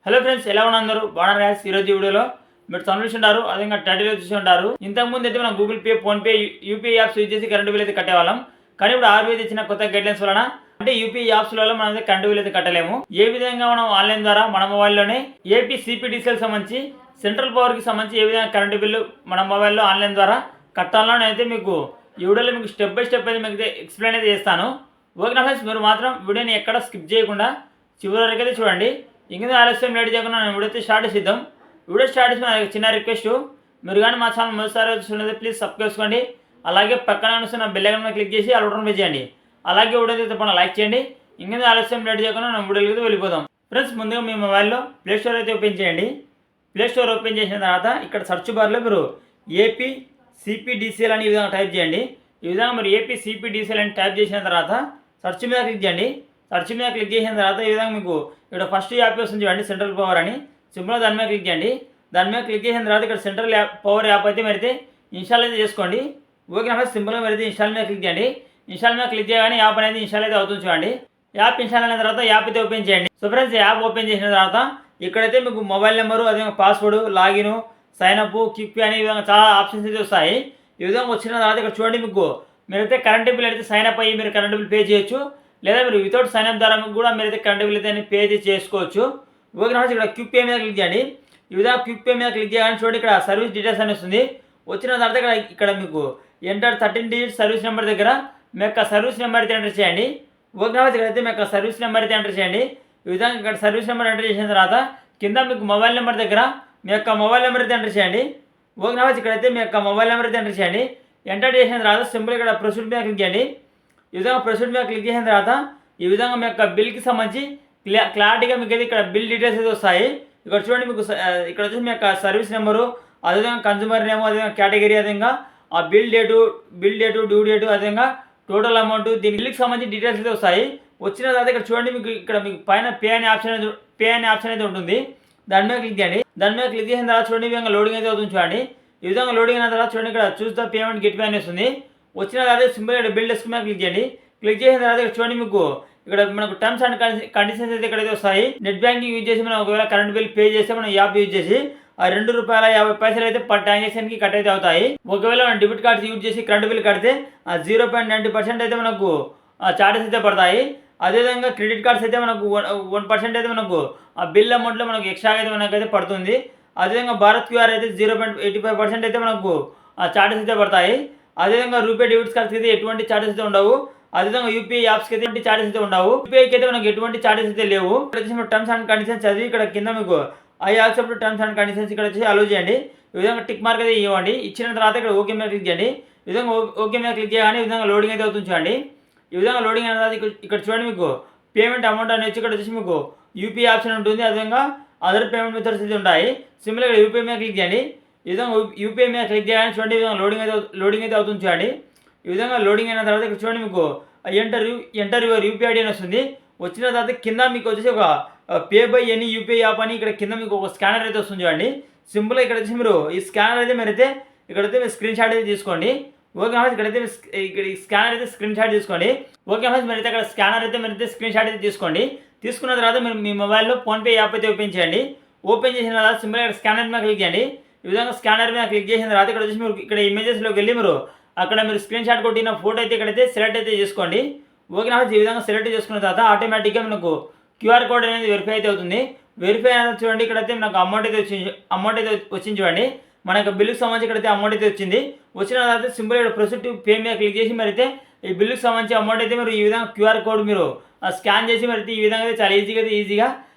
Hello friends, ఎలా ఉన్నారు? బాగున్నారు గాయ్స్. ఈరోజు వీడియోలో మీరు చూసి అదే టైటిల్ చూసి ఉంటారు. ఇంతకుముందు అయితే మనం Google pay, PhonePe, UPI apps use చేసి కరెంట్ బిల్ అయితే కట్టేవాళ్ళం. కానీ ఇప్పుడు ఆర్బీఐ ఇచ్చిన కొత్త గైడ్లైన్స్ వలన అంటే యూపీఐ యాప్స్ వల్ల మనం అయితే కరెంట్ బిల్ అయితే కట్టలేము. ఏ విధంగా మనం ఆన్లైన్ ద్వారా మన మొబైల్లోనే ఏపీ సిపిడిసిఎల్ సంబంధించి సెంట్రల్ పవర్కి సంబంధించి ఏ విధంగా కరెంట్ బిల్లు మన మొబైల్లో ఆన్లైన్ ద్వారా కట్టాలని అయితే మీకు ఈ వీడియోలో మీకు స్టెప్ బై స్టెప్ అయితే మీకు ఎక్స్ప్లెయిన్ అయితే చేస్తాను. ఓకేనా ఫ్రెండ్స్, మీరు మాత్రం వీడియోని ఎక్కడ స్కిప్ చేయకుండా చివరి వరకు అయితే చూడండి. ఇంకా ఆలస్యం లేట్ చేయకుండా నేను వీడియో స్టార్ట్ చేద్దాం. వీడియో స్టార్ట్ చేసి నాకు చిన్న రిక్వెస్ట్, మీరు కానీ మా ఛానల్ మొదటిసారి చూసినట్లయితే ప్లీజ్ సబ్స్క్రైబ్ చేసుకోండి. అలాగే పక్కన వస్తున్న బెల్ ఐకాన్ మీద క్లిక్ చేసి అలా బటన్ ప్రెస్ చేయండి. అలాగే వీడియో తప్పకుండా లైక్ చేయండి. ఇంకా ఆలస్యం లేట్ చేయకుండా నేను వీడియోకి అయితే వెళ్ళిపోదాం. ఫ్రెండ్స్, ముందుగా మీ మొబైల్లో ప్లే స్టోర్ అయితే ఓపెన్ చేయండి. ప్లే స్టోర్ ఓపెన్ చేసిన తర్వాత ఇక్కడ సెర్చ్ బార్లో మీరు ఏపీ సిపిడిసిఎల్ అని ఈ విధంగా టైప్ చేయండి. ఈ విధంగా మీరు ఏపీ సిపిడిసిఎల్ అని టైప్ చేసిన తర్వాత సెర్చ్ మీద క్లిక్ చేయండి. సెర్చ్ మీద క్లిక్ చేసిన తర్వాత ఈ విధంగా మీకు ఇక్కడ ఫస్ట్ యాప్ వస్తుంది చూడండి, సెంట్రల్ పవర్ అని సింపుల్గా దాని మీద క్లిక్ చేయండి. దాని మీద క్లిక్ చేసిన తర్వాత ఇక్కడ సెంట్రల్ పవర్ యాప్ అయితే మరైతే ఇన్స్టాల్ అయితే చేసుకోండి. ఓకే ఫ్రెండ్స్, సింపుల్గా మరైతే ఇన్స్టాల్ మీద క్లిక్ చేయండి. ఇన్స్టాల్ మీద క్లిక్ చేయగానే యాప్ అనేది ఇన్స్టాల్ అయితే అవుతుంది చూడండి. యాప్ ఇన్స్టాల్ అయిన తర్వాత యాప్ అయితే ఓపెన్ చేయండి. సో ఫ్రెండ్స్, యాప్ ఓపెన్ చేసిన తర్వాత ఇక్కడైతే మీకు మొబైల్ నెంబరు, అదేవిధంగా password, login, sign up, quick అనే విధంగా చాలా ఆప్షన్స్ అయితే వస్తాయి. ఈ విధంగా వచ్చిన తర్వాత ఇక్కడ చూడండి, మీకు మీరైతే కరెంట్ బిల్ అయితే సైన్ అప్ అయ్యి మీరు కరెంట్ బిల్ పే చేయొచ్చు. లేదా మీరు వితౌట్ సైన్ అప్ ద్వారా కూడా మీరైతే కరెంట్ బిల్ అయితే పే అయితే చేసుకోవచ్చు. ఓకే ఫ్రెండ్స్, ఇక్కడ క్విక్ పే మీద క్లిక్ చేయండి. ఈ విధంగా క్విక్ పే మీద క్లిక్ చేయగానే చూడండి ఇక్కడ సర్వీస్ డీటెయిల్స్ అని వస్తుంది. వచ్చిన తర్వాత ఇక్కడ మీకు ఎంటర్ 13 డిజిట్ సర్వీస్ నెంబర్ దగ్గర మీ యొక్క సర్వీస్ నెంబర్ అయితే ఎంటర్ చేయండి. ఓకే ఫ్రెండ్స్, ఇక్కడైతే మీ యొక్క సర్వీస్ నెంబర్ అయితే ఎంటర్ చేయండి. ఈ విధంగా ఇక్కడ సర్వీస్ నెంబర్ ఎంటర్ చేసిన తర్వాత కింద మీకు మొబైల్ నెంబర్ దగ్గర మీ యొక్క మొబైల్ నెంబర్ అయితే ఎంటర్ చేయండి. ఓకే ఫ్రెండ్స్, ఇక్కడైతే మీ యొక్క మొబైల్ నెంబర్ అయితే ఎంటర్ చేయండి. ఎంటర్ చేసిన తర్వాత సింపుల్ ఇక్కడ ప్రొసీడ్ మీద క్లిక్ చేయండి. ఈ విధంగా ప్రొసీడ్ మీద క్లిక్ చేసిన తర్వాత ఈ విధంగా మీ యొక్క బిల్కి సంబంధించి క్లారిటీగా మీకు అయితే ఇక్కడ బిల్ డీటెయిల్స్ అయితే వస్తాయి. ఇక్కడ చూడండి, మీకు ఇక్కడ వచ్చేసి మీ యొక్క సర్వీస్ నెంబరు, అదేవిధంగా కన్జ్యూమర్ నేమ్, అదేవిధంగా కేటగిరీ, అదేవిధంగా ఆ బిల్ డేటు, డ్యూ డేటు, అదేవిధంగా టోటల్ అమౌంట్, దీని బిల్కి సంబంధించి డీటెయిల్స్ అయితే వస్తాయి. వచ్చిన తర్వాత ఇక్కడ చూడండి, మీకు ఇక్కడ మీకు పైన పే అనే ఆప్షన్ అయితే ఉంటుంది. దాని మీద క్లిక్ చేయండి. దాని మీద క్లిక్ చేసిన తర్వాత చూడండి, ఈ విధంగా లోడింగ్ అయితే అవుతుంది చూడండి. ఈ విధంగా లోడింగ్ అయిన తర్వాత చూడండి, ఇక్కడ choose the payment get pay అని వస్తుంది. వచ్చిన తర్వాత సింపుల్ ఇక్కడ బిల్ డెస్క్ మీద క్లిక్ చేయండి. క్లిక్ చేసిన తర్వాత ఇక్కడ చూడండి, మీకు ఇక్కడ మనకు టర్మ్స్ అండ్ కండిషన్స్ అయితే ఇక్కడైతే వస్తాయి. నెట్ బ్యాంకింగ్ యూజ్ చేసి మనం ఒకవేళ కరెంట్ బిల్ పే చేస్తే మనం యాప్ యూజ్ చేసి ఆ ₹2.50 అయితే పర్ ట్రాన్సాక్షన్కి కట్ అయితే అవుతాయి. ఒకవేళ మనం డెబిట్ కార్డ్స్ యూజ్ చేసి కరెంట్ బిల్ కడితే 0.90% అయితే మనకు చార్జెస్ అయితే పడతాయి. అదేవిధంగా క్రెడిట్ కార్డ్స్ అయితే మనకు 1% అయితే మనకు ఆ బిల్ అమౌంట్లో మనకు ఎక్స్ట్రాగా అయితే మనకైతే పడుతుంది. అదేవిధంగా భారత్ క్యూఆర్ అయితే 0.85% అయితే మనకు చార్జెస్ అయితే పడతాయి. అదేవిధంగా రూపే డెబిట్ కార్డ్స్కి అయితే ఎటువంటి చార్జెస్ అయితే ఉండవు. అదేవిధంగా యూపీఐ యాప్స్కి అయితే ఎటువంటి చార్జెస్ అయితే ఉండవు. యూపీఐకి అయితే మనకు ఎటువంటి చార్జెస్ అయితే లేవు. ఇక్కడ వచ్చేసి టర్మ్స్ అండ్ కండిషన్స్ చదివి ఇక్కడ కింద మీకు I accept terms and conditions ఇక్కడ వచ్చి అలో చేయండి. ఈ విధంగా టిక్ మార్క్ అయితే ఇవ్వండి. ఇచ్చిన తర్వాత ఇక్కడ ఓకే మీద క్లిక్ చేయండి. ఈ విధంగా ఓకే మీద క్లిక్ చేయగానే ఈ విధంగా లోడింగ్ అయితే అవుతుంది చూడండి. ఈ విధంగా లోడింగ్ అయిన తర్వాత ఇక్కడ చూడండి, మీకు పేమెంట్ అమౌంట్ అనేది ఇక్కడ వచ్చేసి మీకు యూపీఐ ఆప్షన్ ఉంటుంది. అదేవిధంగా అదర్ పేమెంట్ మెథడ్స్ అయితే ఉంటాయి. సింపుల్గా యూపీఐ మీద క్లిక్ చేయండి. ఈ విధంగా యూపీఐ మీద క్లిక్ చేయగానే చూడండి, ఈ విధంగా లోడింగ్ అయితే అవుతుంది చూడండి. ఈ విధంగా లోడింగ్ అయిన తర్వాత ఇక్కడ చూడండి, మీకు ఎంటర్ యువర్ యూపీఐ ఐడి అని వస్తుంది. వచ్చిన తర్వాత కింద మీకు వచ్చేసి ఒక pay by any UPI app అని ఇక్కడ కింద మీకు ఒక స్కానర్ అయితే వస్తుంది చూడండి. సింపుల్గా ఇక్కడ వచ్చి మీరు ఈ స్కానర్ అయితే మీరైతే ఇక్కడైతే మీరు స్క్రీన్ షాట్ అయితే తీసుకోండి. ఓకే ఫ్రెండ్స్, ఇక్కడైతే ఇక్కడ ఈ స్కానర్ అయితే స్క్రీన్ షాట్ తీసుకోండి. ఓకే ఫ్రెండ్స్, మీరైతే అక్కడ స్కానర్ అయితే మీరైతే స్క్రీన్ షాట్ అయితే తీసుకోండి. తీసుకున్న తర్వాత మీరు మీ మొబైల్లో ఫోన్పే యాప్ అయితే ఓపెన్ చేయండి. ఓపెన్ చేసిన తర్వాత సింపుల్గా ఇక్కడ స్కానర్ మీద క్లిక్ చేయండి. ఈ విధంగా స్కానర్ మీద క్లిక్ చేసిన తర్వాత ఇక్కడ వచ్చి మీరు ఇక్కడ ఇమేజెస్లోకి వెళ్ళి మీరు అక్కడ మీరు స్క్రీన్ షాట్ కొట్టిన ఫోటో అయితే ఇక్కడైతే సెలెక్ట్ అయితే చేసుకోండి. ఓకే ఫ్రెండ్స్, ఈ విధంగా సెలెక్ట్ చేసుకున్న తర్వాత ఆటోమేటిక్గా మనకు క్యూఆర్ కోడ్ అనేది వెరిఫై అయితే అవుతుంది. వెరిఫై అనేది చూడండి, ఇక్కడైతే మనకు అమౌంట్ అయితే వచ్చింది చూడండి. మన యొక్క బిల్లుకి సంబంధించి ఇక్కడైతే అమౌంట్ అయితే వచ్చింది. వచ్చిన తర్వాత సింపుల్ ఇక్కడ ప్రొసీడ్ టు పే మీద క్లిక్ చేసి మరైతే ఈ బిల్లుకి సంబంధించి అమౌంట్ అయితే మీరు ఈ విధంగా క్యూఆర్ కోడ్ మీరు స్కాన్ చేసి మరైతే ఈ విధంగా చాలా ఈజీగా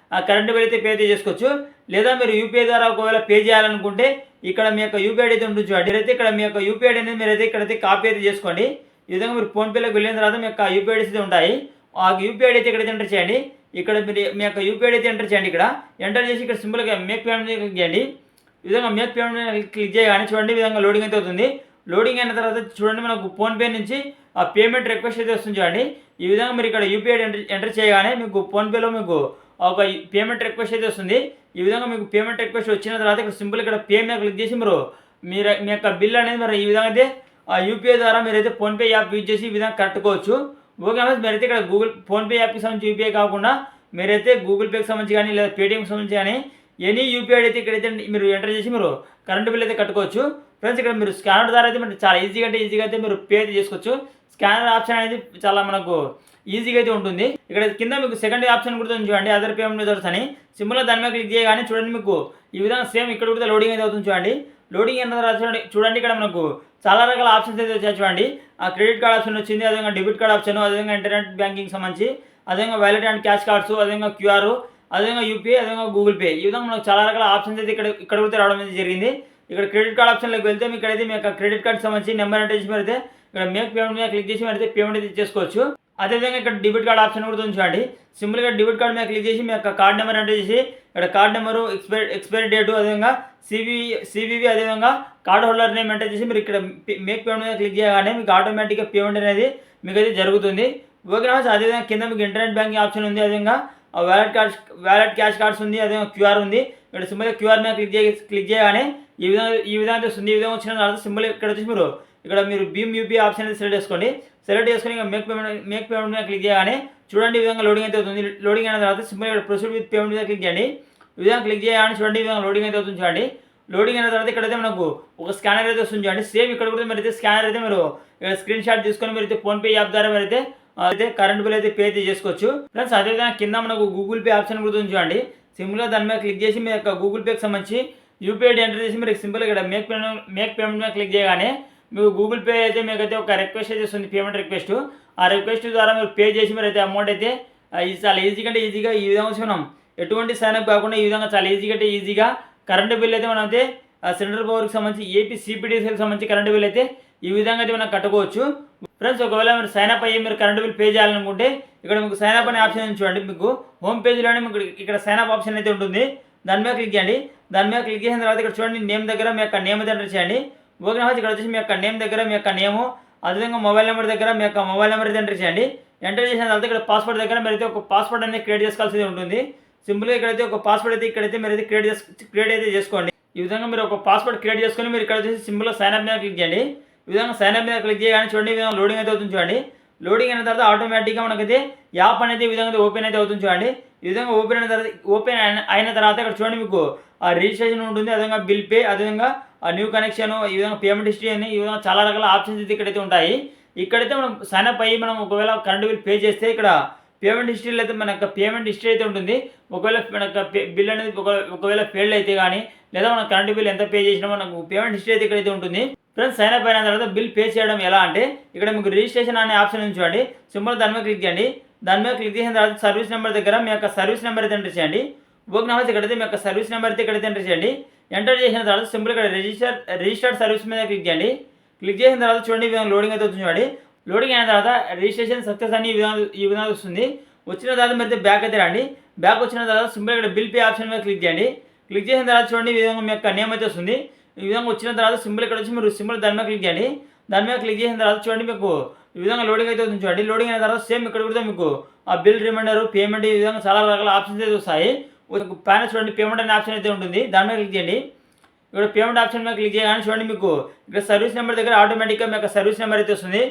కరెంట్ బిల్ అయితే పే అయితే చేసుకోవచ్చు. లేదా మీరు యూపీఐ ద్వారా ఒకవేళ పే చేయాలనుకుంటే ఇక్కడ మీ యొక్క యూపీఐ అయితే ఉంటుంది చూడండి. అయితే ఇక్కడ మీ యొక్క యూపీఐ అనేది మీరైతే ఇక్కడైతే కాపీ అయితే చేసుకోండి. ఈ విధంగా మీరు ఫోన్పేలోకి వెళ్ళిన తర్వాత మీ యొక్క యూపీఐ అయితే ఉంటాయి. ఆ యూపీఐ అయితే ఇక్కడైతే ఎంటర్ చేయండి. ఇక్కడ మీరు మీ యొక్క యూపీఐ అయితే ఎంటర్ చేయండి. ఇక్కడ ఎంటర్ చేసి ఇక్కడ సింపుల్గా మేక్ పేమెంట్ క్లిక్ చేయండి. ఈ విధంగా మేక్ పేమెంట్ క్లిక్ చేయగానే చూడండి, ఈ విధంగా లోడింగ్ అయితే అవుతుంది. లోడింగ్ అయిన తర్వాత చూడండి, మనకు ఫోన్పే నుంచి ఆ పేమెంట్ రిక్వెస్ట్ అయితే వస్తుంది చూడండి. ఈ విధంగా మీరు ఇక్కడ యూపీఐ ఎంటర్ చేయగానే మీకు ఫోన్పేలో మీకు ఒక పేమెంట్ రిక్వెస్ట్ అయితే వస్తుంది. ఈ విధంగా మీకు పేమెంట్ రిక్వెస్ట్ వచ్చిన తర్వాత ఇక్కడ సింపుల్ ఇక్కడ పే మీద క్లిక్ చేసి మీరు మీ యొక్క బిల్ అనేది మరి ఈ విధంగా అయితే యూపీఐ ద్వారా మీరైతే ఫోన్పే యాప్ యూజ్ చేసి ఈ విధంగా కట్టుకోవచ్చు. ఓకే మీరైతే ఇక్కడ గూగుల్ ఫోన్పే యాప్కి సంబంధించి యూపీఐ కాకుండా మీరైతే గూగుల్ పేకి సంబంధించి కానీ లేదా పేటీఎంకి సంబంధించి కానీ ఎనీ యూపీఐ అయితే ఇక్కడైతే మీరు ఎంటర్ చేసి మీరు కరెంట్ బిల్ అయితే కట్టుకోవచ్చు. ఫ్రెండ్స్ ఇక్కడ మీరు స్కానర్ ద్వారా అయితే మీరు చాలా ఈజీగా అయితే మీరు పే అయితే చేసుకోవచ్చు. స్కానర్ ఆప్షన్ అనేది చాలా మనకు ఈజీగా అయితే ఉంటుంది. ఇక్కడ కింద మీకు సెకండ్ ఆప్షన్ కూడా చూడండి, అదర్ పేమెంట్ మెథడ్స్ అని సింపుల్గా దాని మీద క్లిక్ చేయగానే చూడండి మీకు ఈ విధంగా సేమ్ ఇక్కడ కూడా లోడింగ్ అయితే అవుతుంది. చూడండి లోడింగ్ అయిన తర్వాత చూడండి ఇక్కడ మనకు చాలా రకాల ఆప్షన్స్ అయితే వచ్చాయి. చూడండి ఆ క్రెడిట్ కార్డ్ ఆప్షన్ వచ్చింది, అదేవిధంగా డెబిట్ కార్డ్ ఆప్షన్, అదేవిధంగా ఇంటర్నెట్ బ్యాంకింగ్ సంబంధించి, అదేవిధంగా వాలెట్ అండ్ క్యాష్ కార్డ్స్, అదేవిధంగా క్యూఆర్, అదేవిధంగా యూపీఐ, అదేవిధంగా గూగుల్ పే. ఈ విధంగా మనకు చాలా రకాల ఆప్షన్స్ అయితే ఇక్కడ కూడా రావడం అయితే జరిగింది. ఇక్కడ క్రెడిట్ కార్డ్ ఆప్షన్లోకి వెళ్తే మీకు ఇక్కడైతే మీ యొక్క క్రెడిట్ కార్డ్ సంబంధించి నెంబర్ ఎంటర్ చేసి అయితే ఇక్కడ మేక్ పేమెంట్ మీద క్లిక్ చేసి అయితే పేమెంట్ అయితే చేసుకోవచ్చు. అదేవిధంగా ఇక్కడ డెబిట్ కార్డ్ ఆప్షన్ కూడా చూడండి, సింపుల్గా డెబిట్ కార్డ్ మీద క్లిక్ చేసి మీ యొక్క కార్డ్ నెంబర్ ఎంటర్ చేసి ఇక్కడ కార్డ్ నెంబరు, ఎక్స్పైరీ డేటు, అదేవిధంగా సివివి, అదేవిధంగా కార్డ్ హోల్డర్ నేమ్ ఎంటర్ చేసి మీరు ఇక్కడ మేక్ పేమెంట్ మీద క్లిక్ చేయగానే మీకు ఆటోమేటిక్గా పేమెంట్ అనేది మీకు అయితే జరుగుతుంది. ఓకే ఫ్రెండ్స్, అదేవిధంగా కింద మీకు ఇంటర్నెట్ బ్యాంకింగ్ ఆప్షన్ ఉంది, అదేవిధంగా వాలెట్ క్యాష్ కార్డ్స్ ఉంది, అదేవిధంగా క్యూఆర్ ఉంది. ఇక్కడ సింపుల్గా క్యూఆర్ మీద క్లిక్ చేయగానే ఈ విధంగా వస్తుంది. ఈ విధంగా వచ్చిన తర్వాత సింపుల్ ఇక్కడ వచ్చేసి మీరు భీమ్ యూపీఐ ఆప్షన్ అయితే సెలెక్ట్ చేసుకొని ఇంకా మేక్ పేమెంట్ మీద క్లిక్ చేయగానే చూడండి ఈ విధంగా లోడింగ్ అయితే అవుతుంది. లోడింగ్ అయిన తర్వాత సింపుల్ ఇక్కడ ప్రొసీడ్ విత్ పేమెంట్ మీద క్లిక్ చేయండి. ఈ విధంగా క్లిక్ చేయగానే చూడండి ఈ విధంగా లోడింగ్ అయితే అవుతుంది. చూడండి లోడింగ్ అయిన తర్వాత ఇక్కడైతే మనకు ఒక స్కానర్ అయితే వస్తుంది. చూడండి సేమ్ ఇక్కడ కూడా మీరు అయితే స్కానర్ అయితే మీరు ఇక్కడ స్క్రీన్ షాట్ తీసుకొని మీరు అయితే ఫోన్పే యాప్ ద్వారా మీరు అయితే కరెంట్ బిల్ అయితే పే అయితే చేసుకోవచ్చు. ఫ్రెండ్స్ అదేవిధంగా కింద మనకు గూగుల్ పే ఆప్షన్ కూడా ఉంది. చూడండి సింపుల్గా దాని మీద క్లిక్ చేసి మీ యొక్క గూగుల్ పేకి సంబంధించి యూపీఐ ఎంటర్ చేసి మీరు సింపుల్గా ఇక్కడ మేక్ పేమెంట్ మీద క్లిక్ చేయగానే మీకు గూగుల్ పే అయితే మీకైతే ఒక రిక్వెస్ట్ అయితే వస్తుంది, పేమెంట్ రిక్వెస్ట్. ఆ రిక్వెస్ట్ ద్వారా మీరు పే చేసి మీరు అయితే అమౌంట్ అయితే చాలా ఈజీగా ఈ విధంగా మనం ఎటువంటి సైన్అప్ కాకుండా ఈ విధంగా చాలా ఈజీగా కరెంటు బిల్ అయితే మనం అయితే సెంట్రల్ పవర్కి సంబంధించి ఏపీ సిపిడిసికి సంబంధించి కరెంటు బిల్ అయితే ఈ విధంగా అయితే మనం కట్టుకోవచ్చు. ఫ్రెండ్స్ ఒకవేళ మీరు సైన్అప్ అయ్యి మీరు కరెంటు బిల్ పే చేయాలనుకుంటే ఇక్కడ మీకు సైన్అప్ అనే ఆప్షన్ చూడండి, మీకు హోమ్ పేజ్లోనే మీకు ఇక్కడ సైన్అప్ ఆప్షన్ అయితే ఉంటుంది. దాని మీద క్లిక్ చేయండి. దాని మీద క్లిక్ చేసిన తర్వాత ఇక్కడ చూడండి నేమ్ దగ్గర మీ యొక్క నేమ్ అయితే ఎంటర్ చేయండి. ఓకే ఇక్కడ వచ్చేసి మీ యొక్క నేమ్ దగ్గర మీ యొక్క నేము, అదేవిధంగా మొబైల్ నెంబర్ దగ్గర మీ యొక్క మొబైల్ నెంబర్ అయితే ఎంటర్ చేయండి. ఎంటర్ చేసిన తర్వాత ఇక్కడ పాస్వర్డ్ దగ్గర మీరైతే ఒక పాస్వర్డ్ అనేది క్రియేట్ చేసుకోవాల్సి ఉంటుంది. సింపుల్గా ఇక్కడైతే ఒక పాస్వర్డ్ అయితే ఇక్కడైతే మీరైతే క్రియేట్ అయితే చేసుకోండి. ఈ విధంగా మీరు ఒక పాస్వర్డ్ క్రియేట్ చేసుకొని మీరు ఇక్కడ వచ్చేసి సింపుల్గా సైన్అప్ మీద క్లిక్ చేయండి. ఈ విధంగా సైన్అప్ మీద క్లిక్ చేయగానే చూడండి ఈ విధంగా లోడింగ్ అయితే అవుతుంది. చూడండి లోడింగ్ అయిన తర్వాత ఆటోమేటిక్గా మనకైతే యాప్ అనేది ఈ విధంగా ఓపెన్ అయితే అవుతుంది. చూడండి ఈ విధంగా ఓపెన్ అయిన తర్వాత ఇక్కడ చూడండి మీకు ఆ రిజిస్ట్రేషన్ ఉంటుంది, అదేవిధంగా బిల్ పే, అదేవిధంగా న్యూ కనెక్షన్, ఈ విధంగా పేమెంట్ హిస్టరీ అని ఈ విధంగా చాలా రకాల ఆప్షన్స్ అయితే ఇక్కడైతే ఉంటాయి. ఇక్కడైతే మనం సైన్అప్ అయ్యి మనం ఒకవేళ కరెంట్ బిల్ పే చేస్తే ఇక్కడ పేమెంట్ హిస్టరీలో అయితే మన యొక్క పేమెంట్ హిస్టరీ అయితే ఉంటుంది. ఒకవేళ మన యొక్క బిల్ అనేది ఒకవేళ ఫెయిల్డ్ అయితే కానీ లేదా మన కరెంట్ బిల్ ఎంత పే చేసినా మనకు పేమెంట్ హిస్టరీ అయితే ఇక్కడైతే ఉంటుంది. ఫ్రెండ్స్ సైన్అప్ అయిన తర్వాత బిల్ పే చేయడం ఎలా అంటే ఇక్కడ మీకు రిజిస్ట్రేషన్ అనే ఆప్షన్ ఉంది. చూడండి సింపుల్ దాని మీద క్లిక్ చేయండి. దాని మీద క్లిక్ చేసిన తర్వాత సర్వీస్ నెంబర్ దగ్గర మీ యొక్క సర్వీస్ నెంబర్ అయితే ఎంటర్ చేయండి. ఓకే ఇక్కడైతే మీ యొక్క సర్వీస్ నెంబర్ అయితే ఇక్కడైతే ఎంటర్ చేయండి. ఎంటర్ చేసిన తర్వాత సింపుల్ ఇక్కడ రిజిస్టర్డ్ సర్వీస్ మీద క్లిక్ చేయండి. క్లిక్ చేసిన తర్వాత చూడండి ఈ విధంగా లోడింగ్ అయితే వస్తుంది. చూడండి లోడింగ్ అయిన తర్వాత రిజిస్ట్రేషన్ సక్సెస్ అని ఈ విధంగా వస్తుంది. వచ్చిన తర్వాత మీరు బ్యాక్ అయితే రండి. బ్యాక్ వచ్చిన తర్వాత సింపుల్ ఇక్కడ బిల్ పే ఆప్షన్ మీద క్లిక్ చేయండి. క్లిక్ చేసిన తర్వాత చూడండి ఈ విధంగా మీ యొక్క నేమ్ అయితే వస్తుంది. ఈ విధంగా వచ్చిన తర్వాత సింపుల్ ఇక్కడ వచ్చి మీరు సింపుల్ దాని మీద క్లిక్ చేయండి. దాని మీద క్లిక్ చేసిన తర్వాత చూడండి మీకు ఈ విధంగా లోడింగ్ అయితే అవుతుంది. చూడండి లోడింగ్ అయిన తర్వాత సేమ్ ఇక్కడ కూడా మీకు ఆ బిల్ రిమైండర్, పేమెంట్ ఈ విధంగా చాలా రకాల ఆప్షన్స్ అయితే వస్తాయి. పైన చూడండి పేమెంట్ అనే ఆప్షన్ అయితే ఉంటుంది. దాని మీద క్లిక్ చేయండి. ఇక్కడ పేమెంట్ ఆప్షన్ మీద క్లిక్ చేయగానే చూడండి మీకు ఇక్కడ సర్వీస్ నెంబర్ దగ్గర ఆటోమేటిక్గా మీ యొక్క సర్వీస్ నెంబర్ అయితే వస్తుంది.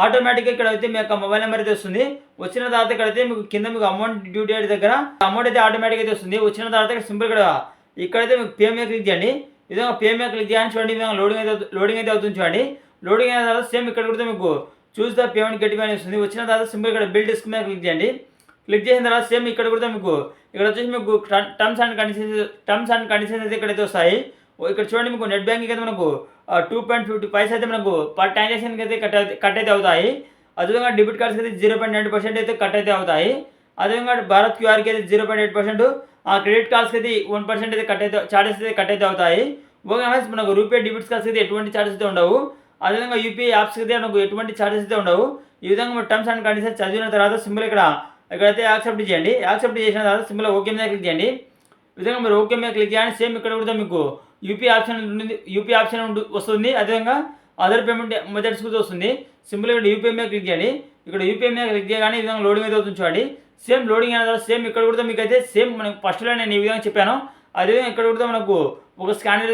ఆటోమేటిక్గా ఇక్కడ అయితే మీ యొక్క మొబైల్ నెంబర్ అయితే వస్తుంది. వచ్చిన తర్వాత ఇక్కడైతే మీకు కింద మీకు అమౌంట్ డ్యూ డేట్ దగ్గర అమౌంట్ అయితే ఆటోమేటిక్ అయితే వస్తుంది. వచ్చిన తర్వాత ఇక్కడ సింపుల్ ఇక్కడైతే మీకు పే మీద క్లిక్ చేయండి. ఈ విధంగా పే మీద క్లిక్ చేయాలని చూడండి ఈ విధంగా లోడింగ్ అయితే అవుతుంది. చూడండి లోడింగ్ అయిన తర్వాత సేమ్ ఇక్కడ కూడా మీకు చూస్ ద పేమెంట్ గెట్ అని వస్తుంది. వచ్చిన తర్వాత సింపుల్ ఇక్కడ బిల్ డిస్క్ మీద క్లిక్ చేయండి. క్లిక్ చేసిన తర్వాత సేమ్ ఇక్కడ కూడా మీకు ఇక్కడ వచ్చేసి మీకు టర్మ్స్ అండ్ కండిషన్స్ అయితే ఇక్కడైతే వస్తాయి. ఇక్కడ చూడండి మీకు నెట్ బ్యాంకింగ్ అయితే మనకు 2.50 అయితే మనకు పర్ ట్రాన్సాక్షన్కి అయితే కట్ అయితే అవుతాయి. అదేవిధంగా డెబిట్ కార్డ్స్కి అయితే 0.9% అయితే కట్ అయితే అవుతాయి. అదేవిధంగా భారత్ క్యూఆర్కి అయితే 0.8%, ఆ క్రెడిట్ కార్డ్స్కి అయితే 1% అయితే చార్జెస్ అయితే కట్ అయితే అవుతాయి. ఓకే మనకు రూపే డెబిట్ కార్డ్స్కి అయితే ఎటువంటి చార్జెస్ అయితే ఉండవు. అదేవిధంగా యూపీఐ యాప్స్కి అయితే మనకు ఎటువంటి చార్జెస్ అయితే ఉండవు. ఈ విధంగా మీరు టర్మ్స్ అండ్ కండిషన్స్ చదివిన తర్వాత సింపుల్ ఇక్కడైతే యాక్సెప్ట్ చేయండి. యాక్సెప్ట్ చేసిన తర్వాత సింపుల్ ఓకే మీద క్లిక్ చేయండి. ఈ విధంగా మీరు ఓకే మీద క్లిక్ చేయండి. సేమ్ ఇక్కడ కూడా మీకు యూపీఐ ఆప్షన్ వస్తుంది. అదేవిధంగా అదర్ పేమెంట్ మెథడ్స్ కూడా వస్తుంది. సింపుల్ ఇక్కడ యూపీఐ మీద క్లిక్ చేయండి. ఇక్కడ యూపీఐ మీద క్లిక్ చేయగానే ఈ విధంగా లోడింగ్ అయితే అవుతుంది. చూడండి సేమ్ లోడింగ్ అయిన తర్వాత సేమ్ ఇక్కడ కూడా మీకు అయితే సేమ్ మనకు ఫస్ట్లో నేను ఈ విధంగా చెప్పాను అదేవిధంగా ఇక్కడ కూడా మనకు ఒక స్కానర్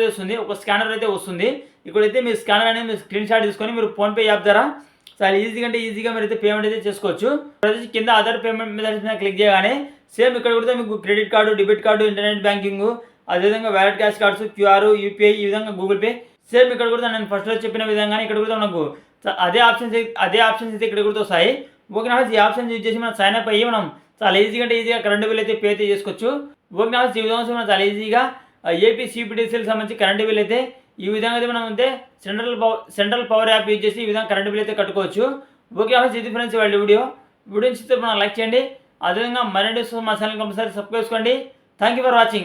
అయితే వస్తుంది. ఇక్కడైతే మీ స్కానర్ అనేది మీరు స్క్రీన్ షాట్ తీసుకొని మీరు ఫోన్పే యాప్ ద్వారా చాలా ఈజీగా మీరు అయితే పేమెంట్ అయితే చేసుకోవచ్చు. కింద అదర్ పేమెంట్ మెథడ్స్ మీద క్లిక్ చేయగానే సేమ్ ఇక్కడ కూడా మీకు credit card, debit card, internet banking, అదేవిధంగా wallet cash cards, QR, UPI, ఈ విధంగా గూగుల్ పే. సేమ్ ఇక్కడ కూడా నేను ఫస్ట్లో చెప్పిన విధంగానే ఇక్కడ కూడా మనకు అదే ఆప్షన్స్ అయితే ఇక్కడ కూడా వస్తాయి. ఓకే నా ఈ ఆప్షన్స్ యూజ్ చేసి మనం సైన్ అప్ అయ్యి మనం చాలా ఈజీగా కరెంట్ బిల్ అయితే పే అయితే చేసుకోవచ్చు. ఓకే నా ఈ విధంగా మనం చాలా ఈజీగా ఏపీ సిపిడిసిఎల్కి సంబంధించి కరెంట్ బిల్ అయితే ఈ విధంగా అయితే మనం అయితే సెంట్రల్ పవర్ యాప్ యూజ్ చేసి ఈ విధంగా కరెంట్ బిల్ అయితే కట్టుకోవచ్చు. ఓకే ఇది ఫ్రెండ్స్ వాళ్ళ వీడియో నచ్చితే మనం లైక్ చేయండి. అదేవిధంగా మరిన్ని మా ఛానల్ కంపల్సరీ సబ్స్క్రైబ్ చేసుకోండి. Thank you for watching.